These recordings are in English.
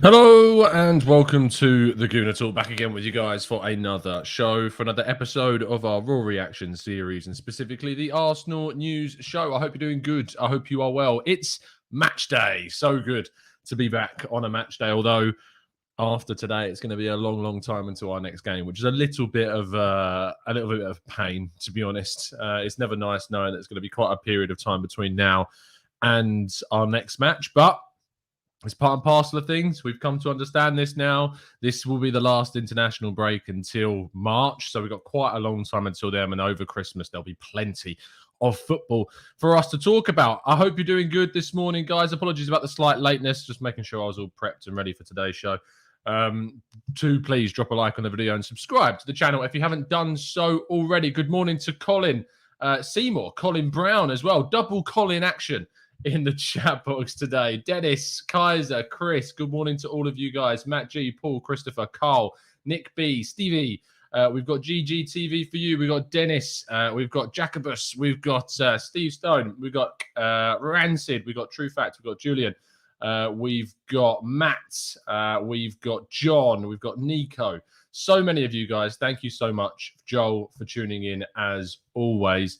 Hello and welcome to the Gooner Talk, back again with you guys for another show, for another episode of our Raw Reaction series, and specifically the Arsenal News Show. I hope you're doing good. I hope you are well. It's match day. So good to be back on a match day, although after today it's going to be a long time until our next game, which is a little bit of pain, to be honest. It's never nice knowing that it's going to be quite a period of time between now and our next match, but it's part and parcel of things. We've come to understand this now. This will be the last international break until March. So we've got quite a long time until then. And over Christmas, there'll be plenty of football for us to talk about. I hope you're doing good this morning, guys. Apologies about the slight lateness. Just making sure I was all prepped and ready for today's show. Please drop a like on the video and subscribe to the channel if you haven't done so already. Good morning to Colin Seymour, Colin Brown as well. Double Colin action in the chat box today. Dennis, Kaiser, Chris, good morning to all of you guys. Matt G, Paul, Christopher, Carl, Nick B, Stevie. We've got GGTV for you. We've got Dennis. We've got Jacobus. We've got Steve Stone. We've got Rancid. We've got True Fact. We've got Julian. We've got Matt. We've got John. We've got Nico. So many of you guys. Thank you so much, Joel, for tuning in as always.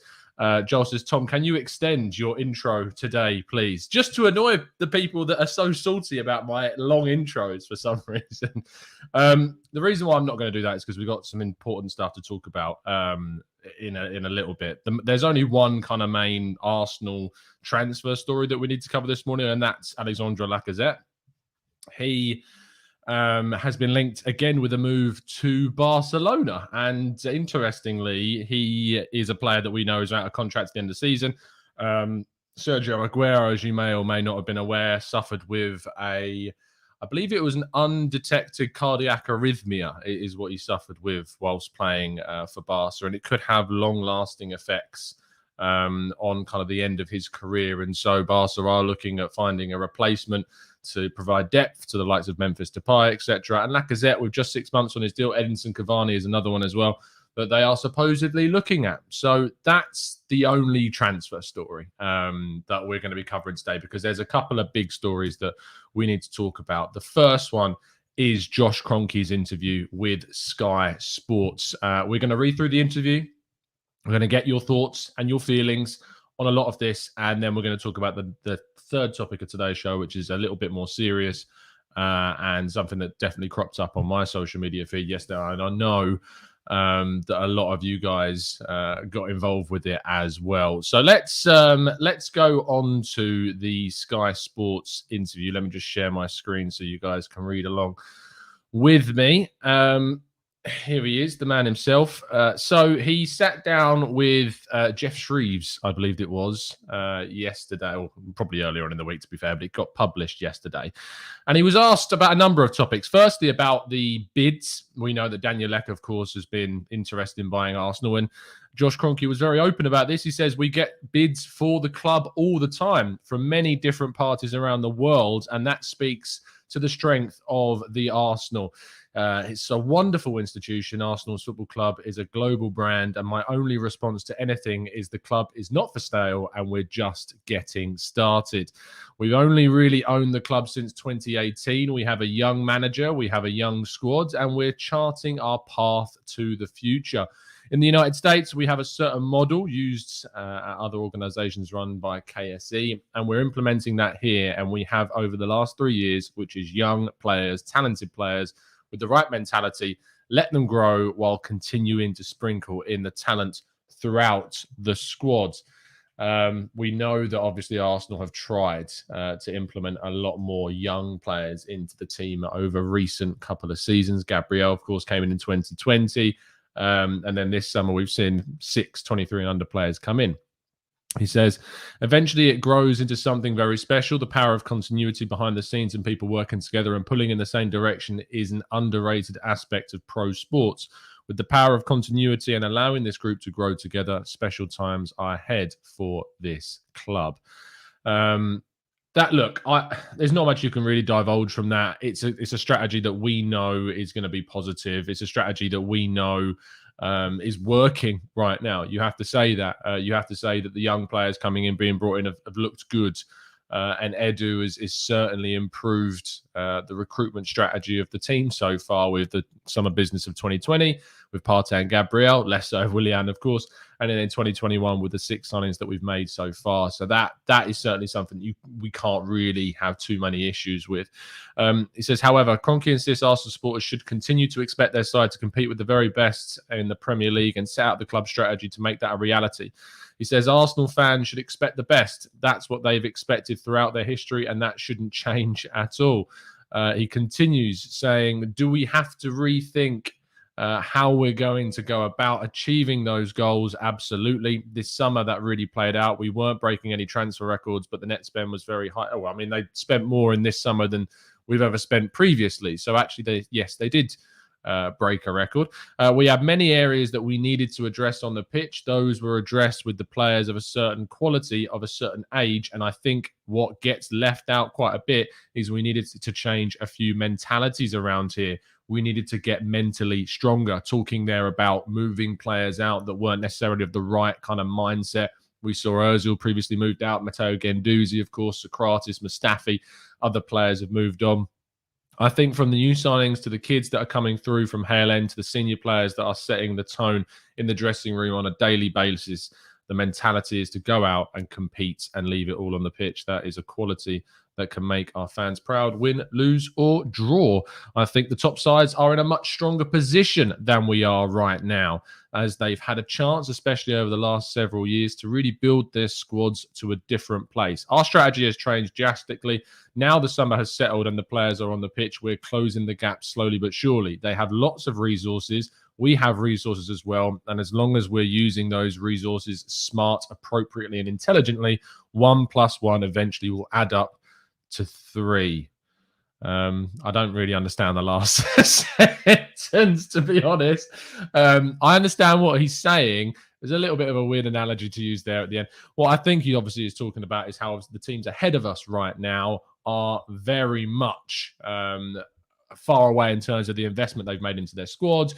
Joel says, Tom, can you extend your intro today, please? Just to annoy the people that are so salty about my long intros for some reason. The reason why I'm not going to do that is because we've got some important stuff to talk about in a little bit. There's only one kind of main Arsenal transfer story that we need to cover this morning, and that's Alexandre Lacazette. He has been linked again with a move to Barcelona. And interestingly, he is a player that we know is out of contract at the end of the season. Sergio Aguero, as you may or may not have been aware, suffered with I believe it was an undetected cardiac arrhythmia is what he suffered with whilst playing for Barca. And it could have long-lasting effects on kind of the end of his career. And so Barca are looking at finding a replacement to provide depth to the likes of Memphis Depay, etc. And Lacazette, with just 6 months on his deal. Edinson Cavani is another one as well that they are supposedly looking at. So that's the only transfer story that we're going to be covering today, because there's a couple of big stories that we need to talk about. The first one is Josh Kroenke's interview with Sky Sports. We're going to read through the interview. We're going to get your thoughts and your feelings on a lot of this, and then we're going to talk about the third topic of today's show, which is a little bit more serious and something that definitely cropped up on my social media feed yesterday. And I know that a lot of you guys got involved with it as well. So let's go on to the Sky Sports interview. Let me just share my screen so you guys can read along with me. Here he is, the man himself. So he sat down with Jeff Shreves, I believe it was, yesterday, or probably earlier on in the week, to be fair, but it got published yesterday. And he was asked about a number of topics. Firstly, about the bids. We know that Daniel Ek, of course, has been interested in buying Arsenal, and Josh Kroenke was very open about this. He says, we get bids for the club all the time from many different parties around the world, and that speaks to the strength of the Arsenal. It's a wonderful institution. Arsenal's football club is a global brand, and my only response to anything is the club is not for sale and we're just getting started. We've only really owned the club since 2018. We have a young manager, we have a young squad, and we're charting our path to the future. In the United States, we have a certain model used at other organizations run by KSE, and we're implementing that here. And we have over the last 3 years, which is young players, talented players, with the right mentality, let them grow while continuing to sprinkle in the talent throughout the squad. We know that obviously Arsenal have tried to implement a lot more young players into the team over recent couple of seasons. Gabriel, of course, came in 2020. And then this summer, we've seen 6 23 and under players come in. He says, eventually it grows into something very special. The power of continuity behind the scenes and people working together and pulling in the same direction is an underrated aspect of pro sports. With the power of continuity and allowing this group to grow together, special times are ahead for this club. There's not much you can really divulge from that. It's a strategy that we know is going to be positive. It's a strategy that we know is working right now. You have to say that. You have to say that the young players coming in, being brought in, have looked good. And Edu is certainly improved the recruitment strategy of the team so far with the summer business of 2020, with Partey and Gabriel, less so of Willian, of course, and then in 2021 with the 6 signings that we've made so far. So that is certainly something we can't really have too many issues with. He says, however, Kroenke insists Arsenal supporters should continue to expect their side to compete with the very best in the Premier League and set out the club strategy to make that a reality. He says Arsenal fans should expect the best. That's what they've expected throughout their history, and that shouldn't change at all. He continues saying, do we have to rethink how we're going to go about achieving those goals? Absolutely. This summer, that really played out. We weren't breaking any transfer records, but the net spend was very high. Well, I mean, they spent more in this summer than we've ever spent previously. So actually, they did break a record. We have many areas that we needed to address on the pitch. Those were addressed with the players of a certain quality, of a certain age. And I think what gets left out quite a bit is we needed to change a few mentalities around here. We needed to get mentally stronger, talking there about moving players out that weren't necessarily of the right kind of mindset. We saw Ozil previously moved out, Matteo Guendouzi, of course, Socrates, Mustafi, other players have moved on. I think from the new signings to the kids that are coming through from Hale End to the senior players that are setting the tone in the dressing room on a daily basis, the mentality is to go out and compete and leave it all on the pitch. That is a quality that can make our fans proud, win, lose, or draw. I think the top sides are in a much stronger position than we are right now, as they've had a chance, especially over the last several years, to really build their squads to a different place. Our strategy has changed drastically. Now the summer has settled and the players are on the pitch. We're closing the gap slowly but surely. They have lots of resources. We have resources as well. And as long as we're using those resources smart, appropriately, and intelligently, 1 + 1 eventually will add up to 3. I don't really understand the last sentence, to be honest. I understand what he's saying. There's a little bit of a weird analogy to use there at the end. What I think he obviously is talking about is how the teams ahead of us right now are very much far away in terms of the investment they've made into their squads.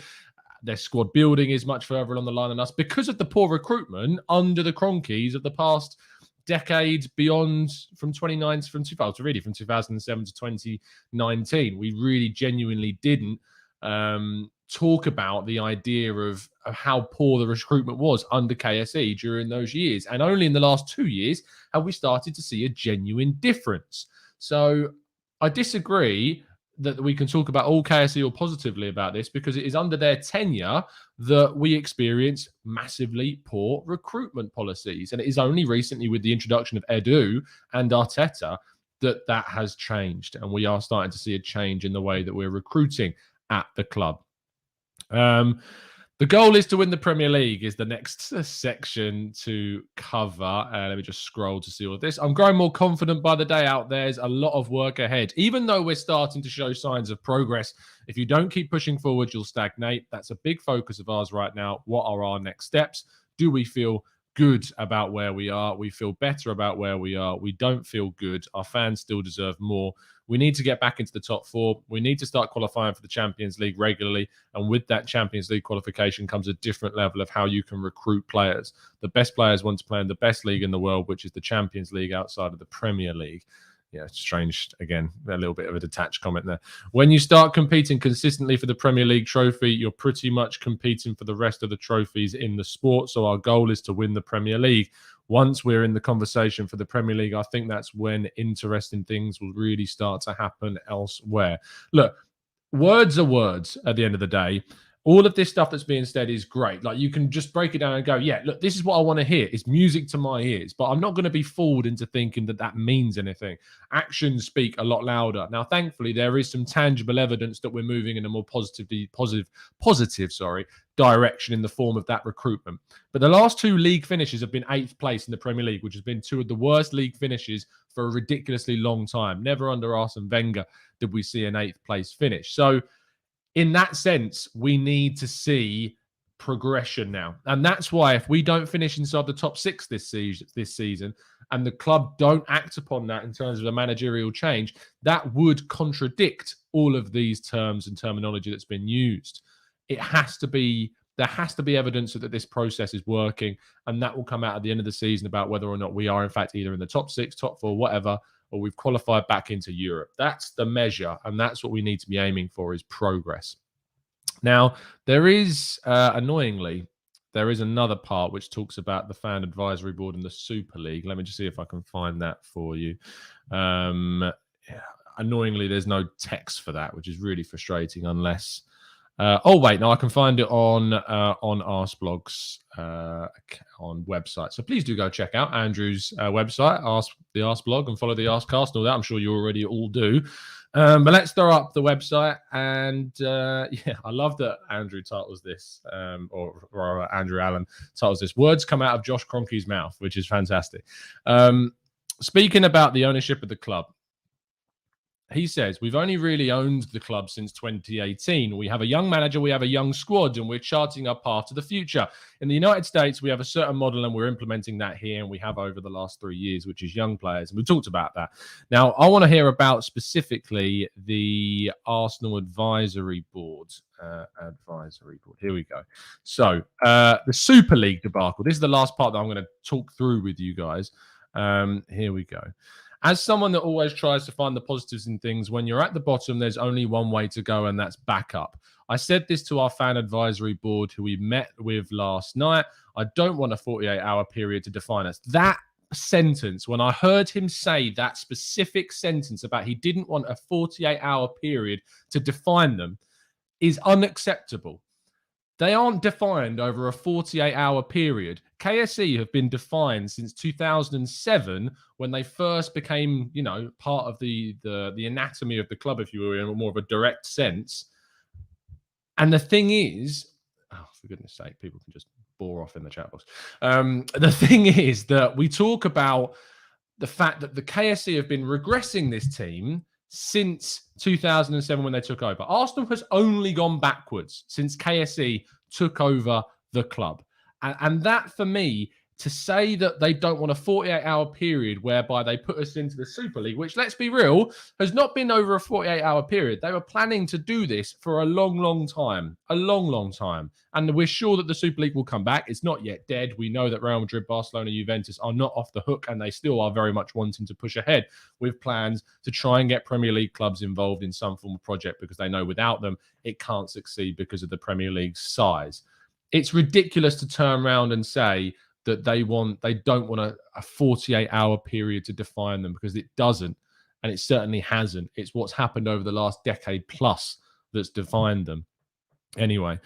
Their squad building is much further along the line than us because of the poor recruitment under the Kroenkes of the past decade, beyond from 2007 to 2019. We really genuinely didn't talk about the idea of how poor the recruitment was under KSE during those years. And only in the last 2 years have we started to see a genuine difference. So I disagree that we can talk about all KSE or positively about this, because it is under their tenure that we experience massively poor recruitment policies. And it is only recently with the introduction of Edu and Arteta that has changed. And we are starting to see a change in the way that we're recruiting at the club. The goal is to win the Premier League is the next section to cover. Let me just scroll to see all of this. I'm growing more confident by the day out. There's a lot of work ahead. Even though we're starting to show signs of progress, if you don't keep pushing forward, you'll stagnate. That's a big focus of ours right now. What are our next steps? Do we feel good about where we are? We feel better about where we are. We don't feel good. Our fans still deserve more. We need to get back into the top 4. We need to start qualifying for the Champions League regularly. And with that Champions League qualification comes a different level of how you can recruit players. The best players want to play in the best league in the world, which is the Champions League outside of the Premier League. Yeah, strange. Again, a little bit of a detached comment there. When you start competing consistently for the Premier League trophy, you're pretty much competing for the rest of the trophies in the sport. So our goal is to win the Premier League. Once we're in the conversation for the Premier League, I think that's when interesting things will really start to happen elsewhere. Look, words are words at the end of the day. All of this stuff that's being said is great. Like, you can just break it down and go, yeah, look, this is what I want to hear. It's music to my ears. But I'm not going to be fooled into thinking that that means anything. Actions speak a lot louder. Now, thankfully, there is some tangible evidence that we're moving in a more positive direction in the form of that recruitment. But the last 2 league finishes have been 8th place in the Premier League, which has been 2 of the worst league finishes for a ridiculously long time. Never under Arsene Wenger did we see an 8th place finish. So, in that sense, we need to see progression now. And that's why if we don't finish inside the top 6 this season, and the club don't act upon that in terms of a managerial change, that would contradict all of these terms and terminology that's been used. It has to be There has to be evidence that this process is working, and that will come out at the end of the season about whether or not we are, in fact, either in the top 6, top 4, whatever, or we've qualified back into Europe. That's the measure, and that's what we need to be aiming for, is progress. Now, there is, annoyingly, there is another part which talks about the fan advisory board and the Super League. Let me just see if I can find that for you. Annoyingly, there's no text for that, which is really frustrating unless... oh, wait, no, I can find it on Arsblog's on website. So please do go check out Andrew's website, the Arsblog, and follow the Arscast and all that. I'm sure you already all do. But let's throw up the website. And yeah, I love that Andrew titles this, or Andrew Allen titles this, "Words Come Out of Josh Kroenke's Mouth," which is fantastic. Speaking about the ownership of the club, he says, "We've only really owned the club since 2018. We have a young manager, we have a young squad, and we're charting our path to the future. In the United States, we have a certain model, and we're implementing that here, and we have over the last 3 years, which is young players." And we talked about that. Now, I want to hear about specifically the Arsenal Advisory Board. Here we go. So, the Super League debacle. This is the last part that I'm going to talk through with you guys. Here we go. "As someone that always tries to find the positives in things, when you're at the bottom, there's only one way to go, and that's back up. I said this to our fan advisory board, who we met with last night. I don't want a 48-hour period to define us." That sentence, when I heard him say that specific sentence about he didn't want a 48-hour period to define them, is unacceptable. They aren't defined over a 48-hour period. KSE have been defined since 2007, when they first became, part of the anatomy of the club, if you will, in more of a direct sense. And the thing is, oh, for goodness sake, people can just bore off in the chat box. The thing is that we talk about the fact that the KSE have been regressing this team since 2007 when they took over. Arsenal has only gone backwards since KSE took over the club. And that, for me, to say that they don't want a 48-hour period whereby they put us into the Super League, which, let's be real, has not been over a 48-hour period. They were planning to do this for a long, long time. A long, long time. And we're sure that the Super League will come back. It's not yet dead. We know that Real Madrid, Barcelona, Juventus are not off the hook, and they still are very much wanting to push ahead with plans to try and get Premier League clubs involved in some form of project, because they know without them, it can't succeed because of the Premier League's size. It's ridiculous to turn around and say that they don't want a 48-hour period to define them, because it doesn't, and it certainly hasn't. It's what's happened over the last decade plus that's defined them. Anyway,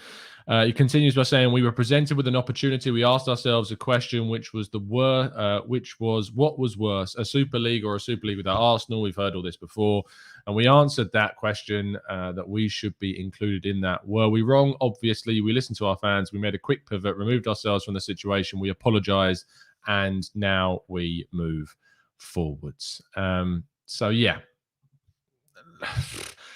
he continues by saying, "We were presented with an opportunity. We asked ourselves a question, which was what was worse, a Super League or a Super League without Arsenal? We've heard all this before, and we answered that question, that we should be included in that. Were we wrong? Obviously, we listened to our fans. We made a quick pivot, removed ourselves from the situation. We apologized, and now we move forwards." So yeah.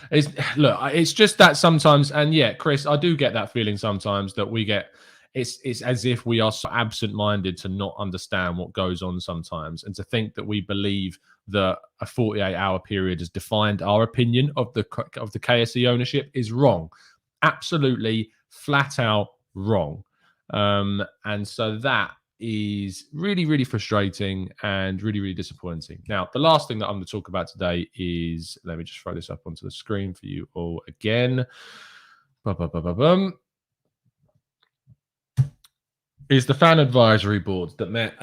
It's just that sometimes, and yeah, Chris, I do get that feeling sometimes that we get, it's as if we are so absent-minded to not understand what goes on sometimes, and to think that we believe that a 48-hour period has defined our opinion of the KSE ownership is wrong. Absolutely, flat out wrong. And so that is really, really frustrating and really, really disappointing. Now, the last thing that I'm going to talk about today is, let me just throw this up onto the screen for you all again. Is the fan advisory board that met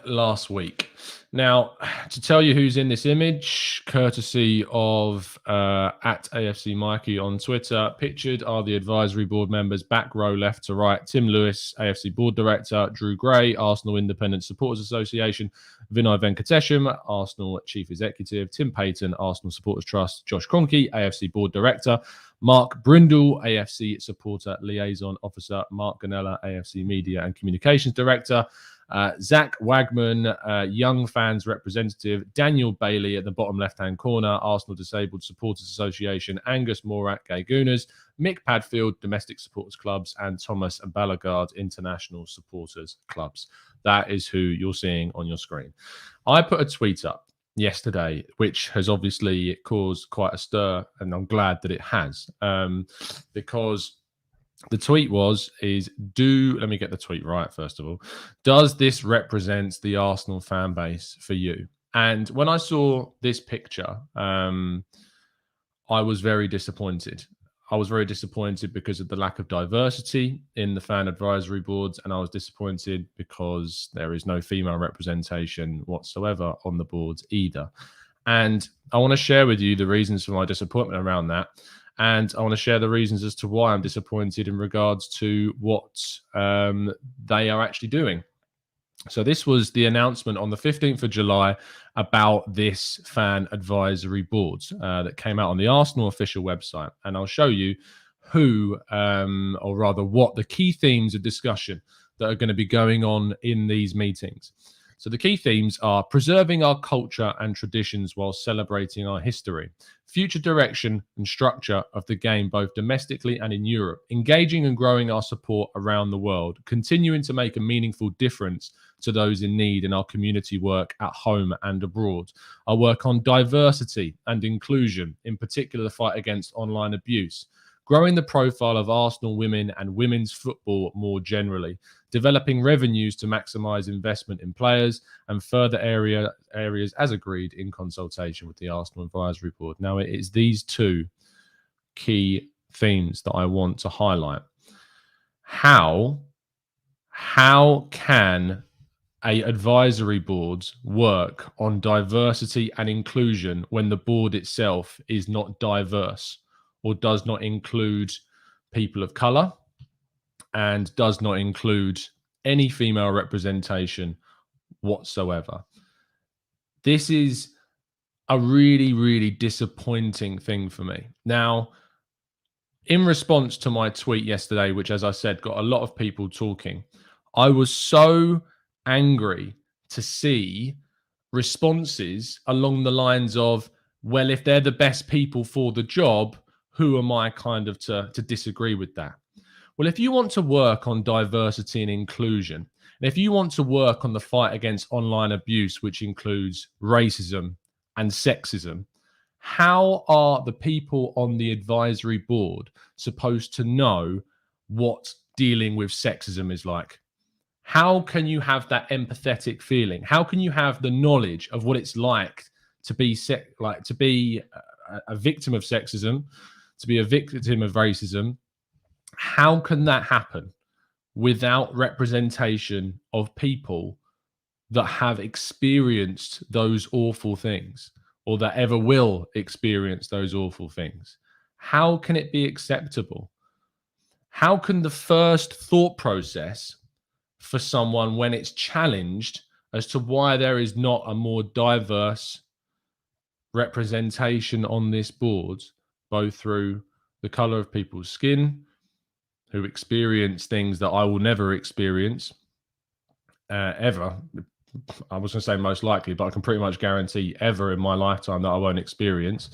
last week. Now, to tell you who's in this image, courtesy of at AFC Mikey on Twitter, pictured are the advisory board members, back row left to right: Tim Lewis, AFC board director; Drew Gray, Arsenal Independent Supporters Association; Vinay Venkatesham, Arsenal chief executive; Tim Payton, Arsenal Supporters Trust; Josh Kroenke, AFC board director; Mark Brindle, AFC supporter liaison officer; Mark Ganella, AFC media and communications director; Zach Wagman, Young Fans representative; Daniel Bailey at the bottom left-hand corner, Arsenal Disabled Supporters Association; Angus Morat, Gay Gooners; Mick Padfield, Domestic Supporters Clubs; and Thomas Ballagard, International Supporters Clubs. That is who you're seeing on your screen. I put a tweet up yesterday, which has obviously caused quite a stir, and I'm glad that it has, because The tweet let me get the tweet right first of all. Does this represent the Arsenal fan base for you? And when I saw this picture, I was very disappointed. I was very disappointed because of the lack of diversity in the fan advisory boards, and I was disappointed because there is no female representation whatsoever on the boards either. And I want to share with you the reasons for my disappointment around that. And I want to share the reasons as to why I'm disappointed in regards to what they are actually doing. So this was the announcement on the 15th of July about this fan advisory board that came out on the Arsenal official website. And I'll show you who, or rather what the key themes of discussion that are going to be going on in these meetings. So the key themes are preserving our culture and traditions while celebrating our history, future direction and structure of the game, both domestically and in Europe, engaging and growing our support around the world, continuing to make a meaningful difference to those in need in our community work at home and abroad. Our work on diversity and inclusion, in particular the fight against online abuse, growing the profile of Arsenal women and women's football more generally, developing revenues to maximize investment in players, and further areas as agreed in consultation with the Arsenal Advisory Board. Now, it is these two key themes that I want to highlight. How can a advisory board work on diversity and inclusion when the board itself is not diverse or does not include people of color and does not include any female representation whatsoever? This is a really, really disappointing thing for me. Now, in response to my tweet yesterday, which, as I said, got a lot of people talking, I was so angry to see responses along the lines of, well, if they're the best people for the job, who am I kind of to disagree with that? Well, if you want to work on diversity and inclusion, and if you want to work on the fight against online abuse, which includes racism and sexism, how are the people on the advisory board supposed to know what dealing with sexism is like? How can you have that empathetic feeling? How can you have the knowledge of what it's like to be a victim of sexism, to be a victim of racism? How can that happen without representation of people that have experienced those awful things or that ever will experience those awful things? How can it be acceptable? How can the first thought process for someone when it's challenged as to why there is not a more diverse representation on this board, both through the color of people's skin, who experience things that I will never experience ever. I was going to say most likely, but I can pretty much guarantee ever in my lifetime that I won't experience.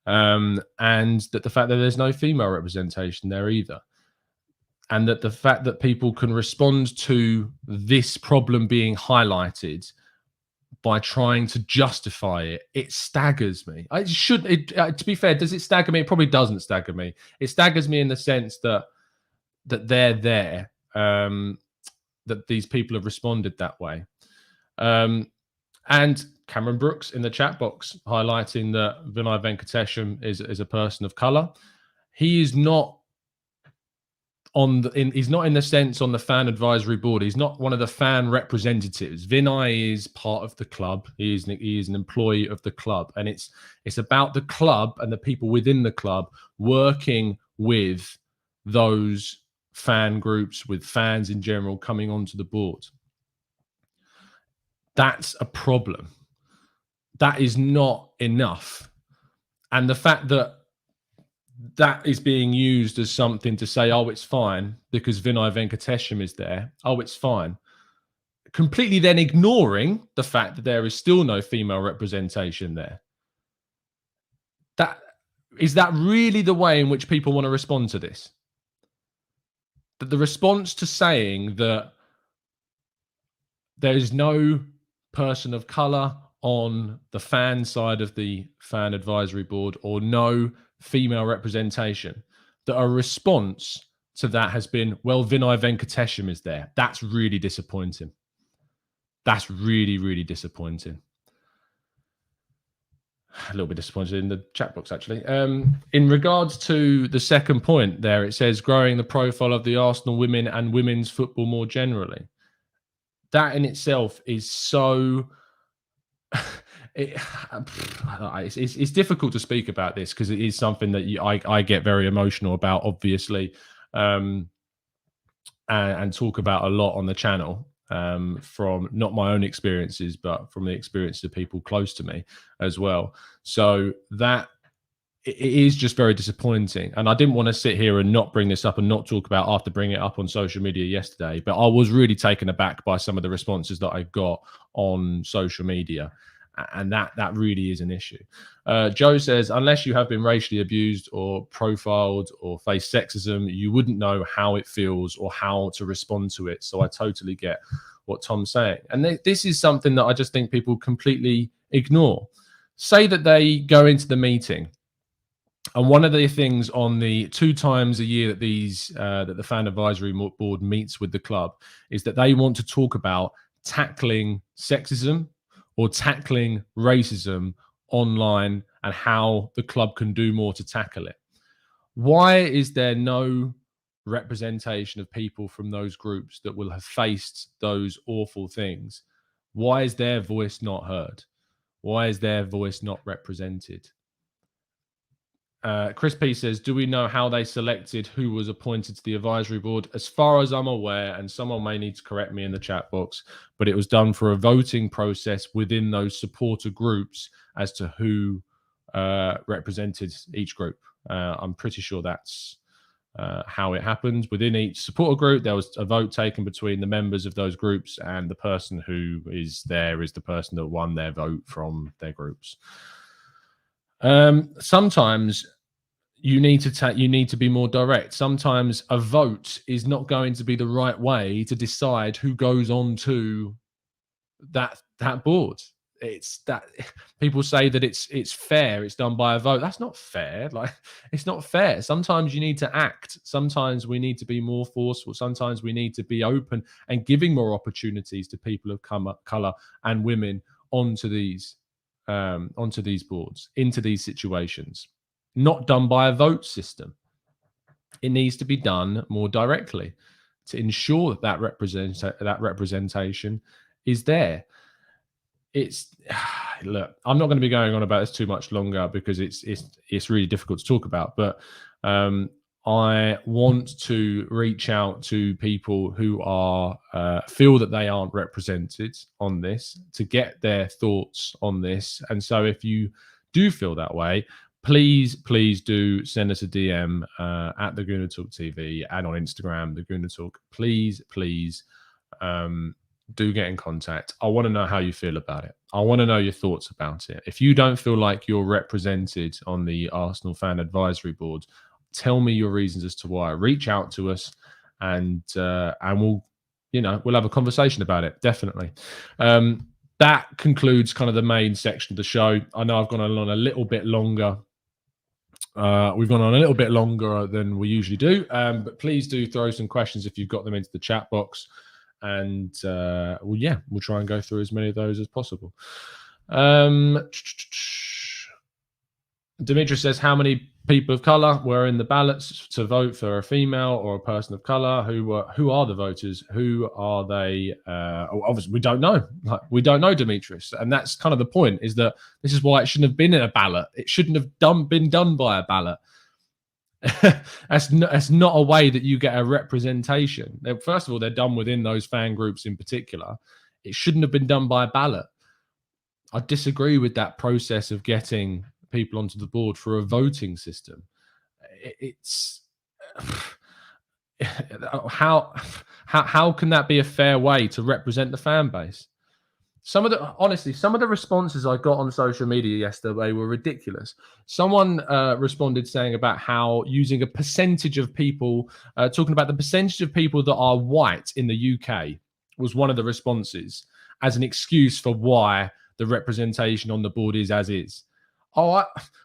And that the fact that there's no female representation there either. And that the fact that people can respond to this problem being highlighted by trying to justify it, it staggers me. To be fair, does it stagger me? It probably doesn't stagger me. It staggers me in the sense that they're there, that these people have responded that way. And Cameron Brooks in the chat box highlighting that Vinay Venkatesham is a person of color. He is not he's not in the sense on the fan advisory board. He's not one of the fan representatives. Vinay is part of the club. He is an employee of the club, and it's about the club and the people within the club working with those fan groups, with fans in general coming onto the board. That's a problem. That is not enough. And the fact that is being used as something to say, oh, it's fine because Vinay Venkatesham is there. Oh, it's fine. Completely then ignoring the fact that there is still no female representation there. Is that really the way in which people want to respond to this? That the response to saying that there is no person of color on the fan side of the fan advisory board or no female representation, that a response to that has been, well, Vinay Venkatesham is there. That's really disappointing. That's really, really disappointing. A little bit disappointed in the chat box, actually. In regards to the second point there, it says growing the profile of the Arsenal women and women's football more generally. That in itself is so... it's difficult to speak about this because it is something that I get very emotional about, obviously, and talk about a lot on the channel, from not my own experiences, but from the experiences of people close to me as well. So that it is just very disappointing. And I didn't want to sit here and not bring this up and not talk about after bringing it up on social media yesterday, but I was really taken aback by some of the responses that I got on social media. And that really is an issue. Joe says, unless you have been racially abused or profiled or faced sexism, you wouldn't know how it feels or how to respond to it. So I totally get what Tom's saying. And this is something that I just think people completely ignore. Say that they go into the meeting, and one of the things on the 2 times a year that that the fan advisory board meets with the club is that they want to talk about tackling sexism or tackling racism online and how the club can do more to tackle it. Why is there no representation of people from those groups that will have faced those awful things? Why is their voice not heard? Why is their voice not represented? Chris P says, do we know how they selected who was appointed to the advisory board? As far as I'm aware, and someone may need to correct me in the chat box, but it was done for a voting process within those supporter groups as to who represented each group. I'm pretty sure that's how it happened. Within each supporter group, there was a vote taken between the members of those groups, and the person who is there is the person that won their vote from their groups. Sometimes you need to be more direct. Sometimes a vote is not going to be the right way to decide who goes on to that board. It's that people say that it's fair, it's done by a vote. That's not fair. Like, it's not fair. Sometimes you need to act. Sometimes we need to be more forceful. Sometimes we need to be open and giving more opportunities to people of color and women onto these boards, into these situations. Not done by a vote system. It needs to be done more directly to ensure that representation is there. Look, I'm not going to be going on about this too much longer because it's really difficult to talk about, but I want to reach out to people who are feel that they aren't represented on this, to get their thoughts on this. And so if you do feel that way, please do send us a DM at the Gooner Talk TV and on Instagram, the Gooner Talk. Please do get in contact. I want to know how you feel about it. I want to know your thoughts about it. If you don't feel like you're represented on the Arsenal Fan Advisory Board, tell me your reasons as to why. Reach out to us, and we'll have a conversation about it. Definitely. That concludes kind of the main section of the show. I know I've gone on a little bit longer. We've gone on a little bit longer than we usually do, but please do throw some questions if you've got them into the chat box, and we'll try and go through as many of those as possible. Dimitri says, how many people of color were in the ballots to vote for a female or a person of color? Who are the voters? Who are they? Obviously, we don't know. We don't know, Demetrius, and that's kind of the point. Is that this is why it shouldn't have been in a ballot. It shouldn't have been done by a ballot. That's not a way that you get a representation. First of all, they're done within those fan groups in particular. It shouldn't have been done by a ballot. I disagree with that process of getting people onto the board for a voting system. It's how can that be a fair way to represent the fan base? Some of the responses I got on social media yesterday were ridiculous. Someone responded saying about how using a percentage of people, talking about the percentage of people that are white in the UK was one of the responses as an excuse for why the representation on the board is as is.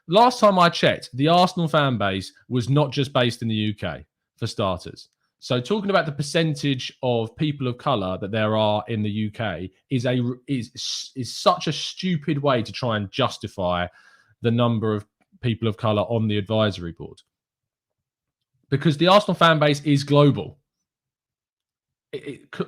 Last time I checked, the Arsenal fan base was not just based in the UK. for starters. So talking about the percentage of people of color that there are in the UK is such a stupid way to try and justify the number of people of color on the advisory board, because the Arsenal fan base is global.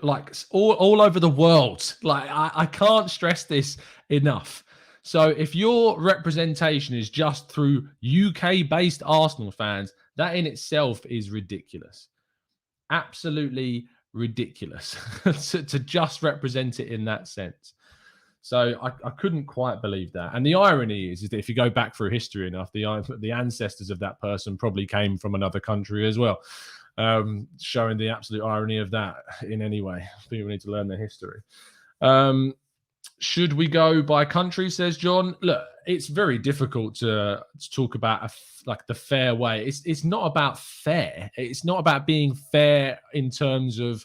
Like all over the world. Like I can't stress this enough. So if your representation is just through UK-based Arsenal fans, that in itself is ridiculous. Absolutely ridiculous to just represent it in that sense. So I couldn't quite believe that. And the irony is that if you go back through history enough, the ancestors of that person probably came from another country as well, showing the absolute irony of that in any way. People need to learn their history. Should we go by country, says John? Look, it's very difficult to talk about like the fair way. It's not about fair. It's not about being fair in terms of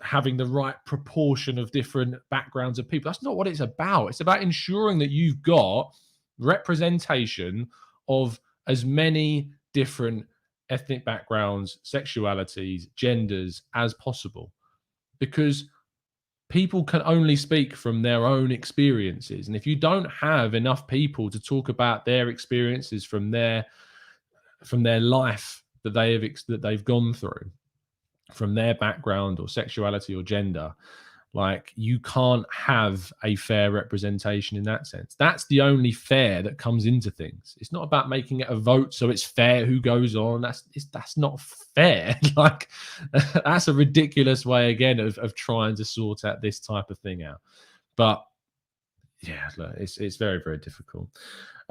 having the right proportion of different backgrounds of people. That's not what it's about. It's about ensuring that you've got representation of as many different ethnic backgrounds, sexualities, genders as possible, because people can only speak from their own experiences. And if you don't have enough people to talk about their experiences from their life that they've gone through, from their background or sexuality or gender, like, you can't have a fair representation in that sense. That's the only fair that comes into things. It's not about making it a vote so it's fair who goes on. That's not fair. Like, that's a ridiculous way again of trying to sort out this type of thing out. But yeah, look, it's very, very difficult.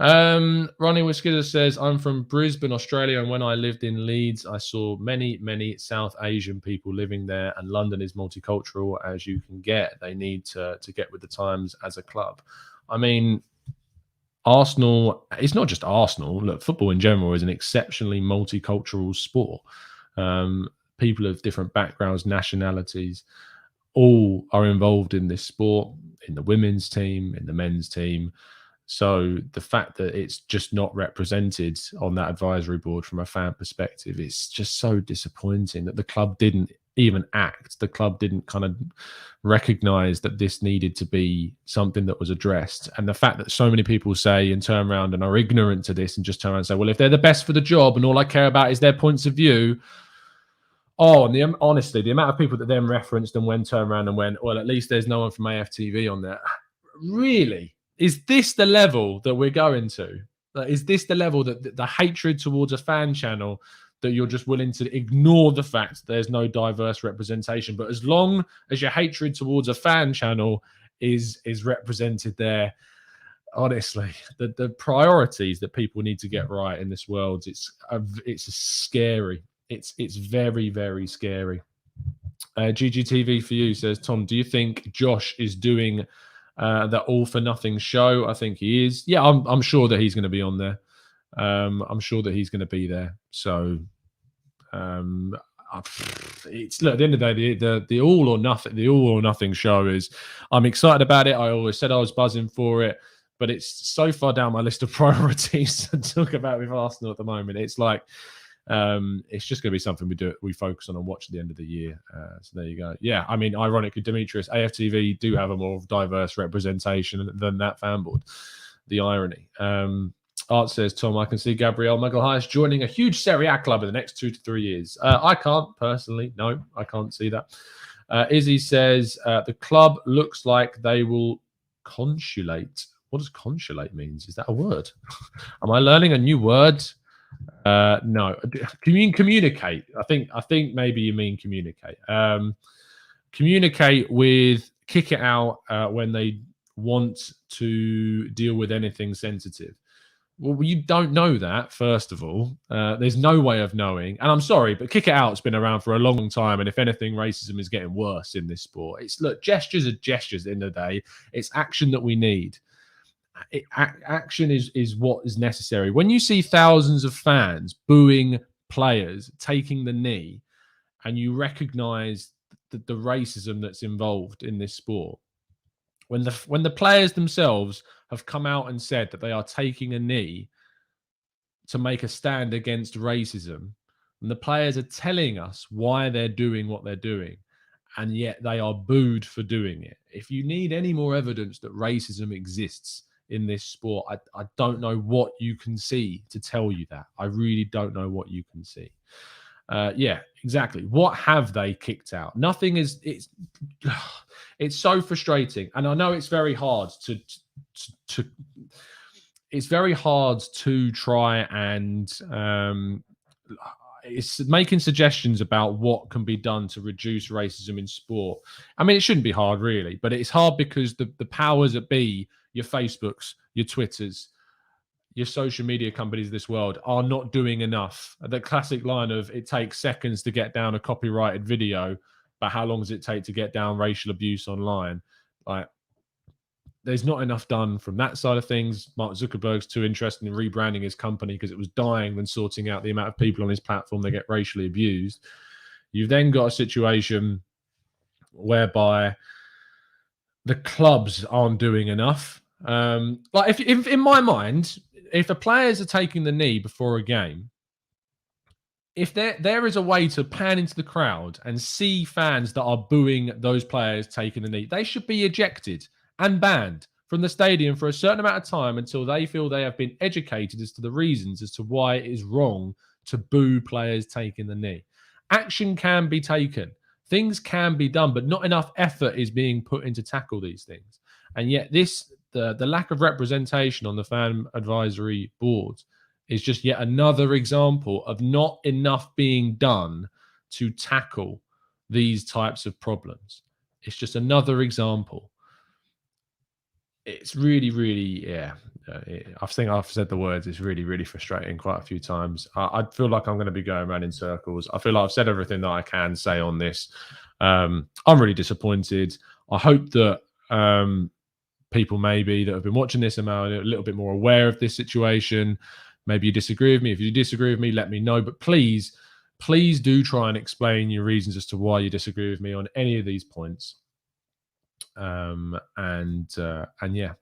Ronnie Whiskidder says, I'm from Brisbane, Australia, and when I lived in Leeds, I saw many South Asian people living there, and London is multicultural as you can get. They need to get with the times as a club. I mean, Arsenal, it's not just Arsenal. Look, football in general is an exceptionally multicultural sport. People of different backgrounds, nationalities, all are involved in this sport, in the women's team, in the men's team. So the fact that it's just not represented on that advisory board from a fan perspective, it's just so disappointing that the club didn't even act. The club didn't kind of recognize that this needed to be something that was addressed. And the fact that so many people say and turn around and are ignorant to this and just turn around and say, well, if they're the best for the job and all I care about is their points of view. Oh, and honestly, the amount of people that then referenced and went turn around and went, well, at least there's no one from AFTV on there. Really? Is this the level that we're going to? Is this the level that the hatred towards a fan channel, that you're just willing to ignore the fact that there's no diverse representation? But as long as your hatred towards a fan channel is represented there, honestly, the priorities that people need to get right in this world, it's scary. It's very, very scary. GGTV for you says, Tom, do you think Josh is doing that all for nothing show? I think he is. Yeah, I'm sure that he's going to be on there. I'm sure that he's going to be there. So it's, look, at the end of the day, the all or nothing show is, I'm excited about it. I always said I was buzzing for it, but it's so far down my list of priorities to talk about with Arsenal at the moment. It's like, it's just going to be something we focus on and watch at the end of the year. So there you go. Yeah, I mean, ironically, Demetrius, AFTV do have a more diverse representation than that fan board. The irony. Art says, Tom, I can see Gabriel Magalhaes joining a huge Serie A club in the next 2 to 3 years. I can't personally. No, I can't see that. Izzy says, the club looks like they will consulate. What does consulate means? Is that a word? Am I learning a new word? No. You mean communicate? I think maybe you mean communicate. Communicate with, kick it out when they want to deal with anything sensitive. Well, you don't know that, first of all. There's no way of knowing. And I'm sorry, but kick it out's been around for a long time. And if anything, racism is getting worse in this sport. Look, gestures are gestures at the end of the day. It's action that we need. Action is what is necessary. When you see thousands of fans booing players, taking the knee, and you recognize the racism that's involved in this sport, when the players themselves have come out and said that they are taking a knee to make a stand against racism, And the players are telling us why they're doing what they're doing, and yet they are booed for doing it. If you need any more evidence that racism exists in this sport, I don't know what you can see to tell you that. I really don't know what you can see. Yeah, exactly. What have they kicked out? Nothing is. It's so frustrating, and I know it's very hard to it's very hard to try and it's making suggestions about what can be done to reduce racism in sport. I mean, it shouldn't be hard, really, but it's hard because the powers that be, your Facebooks, your Twitters, your social media companies of this world are not doing enough. The classic line of "it takes seconds to get down a copyrighted video, but how long does it take to get down racial abuse online?" Like, there's not enough done from that side of things. Mark Zuckerberg's too interested in rebranding his company because it was dying than sorting out the amount of people on his platform that get racially abused. You've then got a situation whereby the clubs aren't doing enough. Like, if in my mind, if the players are taking the knee before a game, if there is a way to pan into the crowd and see fans that are booing those players taking the knee, they should be ejected and banned from the stadium for a certain amount of time until they feel they have been educated as to the reasons as to why it is wrong to boo players taking the knee. Action can be taken. Things can be done, but not enough effort is being put in to tackle these things. And yet the lack of representation on the fan advisory board is just yet another example of not enough being done to tackle these types of problems. It's just another example. It's really, really, yeah. I think I've said the words. It's really, really frustrating quite a few times. I feel like I'm going to be going around in circles. I feel like I've said everything that I can say on this. I'm really disappointed. I hope that people maybe that have been watching this are a little bit more aware of this situation. Maybe you disagree with me. If you disagree with me, let me know. But please do try and explain your reasons as to why you disagree with me on any of these points. And yeah.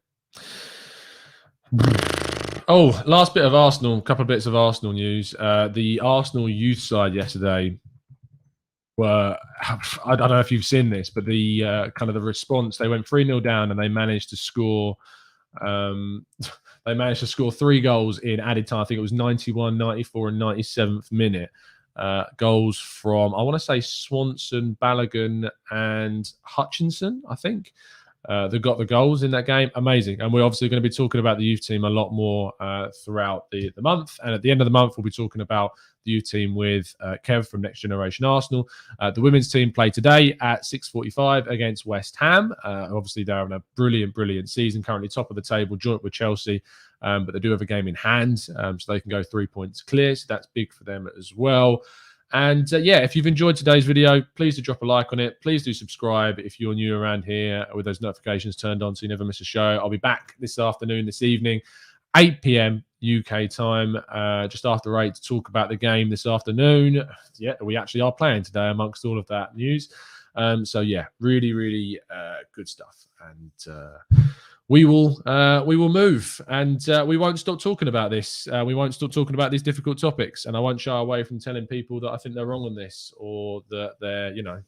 Oh, last bit of Arsenal, couple of bits of Arsenal news. The Arsenal youth side yesterday were, I don't know if you've seen this, but the kind of the response, they went 3-0 down and they managed to score. They managed to score 3 goals in added time. I think it was 91, 94, and 97th minute. Goals from, I want to say, Swanson, Balogun, and Hutchinson, I think. They got the goals in that game. Amazing. And we're obviously going to be talking about the youth team a lot more throughout the month. And at the end of the month, we'll be talking about the youth team with Kev from Next Generation Arsenal. The women's team play today at 6:45 against West Ham. Obviously, they're having a brilliant season, currently top of the table, joint with Chelsea. But they do have a game in hand, so they can go 3 points clear. So that's big for them as well. And yeah, if you've enjoyed today's video, please do drop a like on it. Please do subscribe if you're new around here with those notifications turned on so you never miss a show. I'll be back this evening, 8 p.m. UK time, just after 8 to talk about the game this afternoon. Yeah, we actually are playing today amongst all of that news. So yeah, really good stuff. And we will move, and we won't stop talking about this. We won't stop talking about these difficult topics, and I won't shy away from telling people that I think they're wrong on this, or that they're, you know,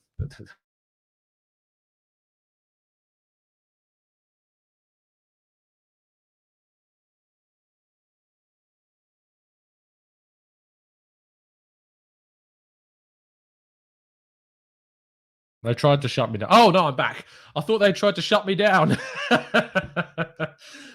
they tried to shut me down. Oh no, I'm back. I thought they tried to shut me down.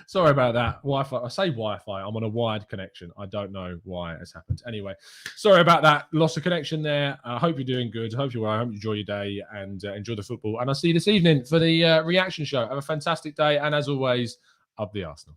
Sorry about that. Wi-Fi. I say Wi-Fi. I'm on a wired connection. I don't know why it's happened. Anyway, sorry about that. Loss of connection there. I hope you're doing good. I hope you're well. I hope you enjoy your day and enjoy the football. And I'll see you this evening for the reaction show. Have a fantastic day. And as always, up the Arsenal.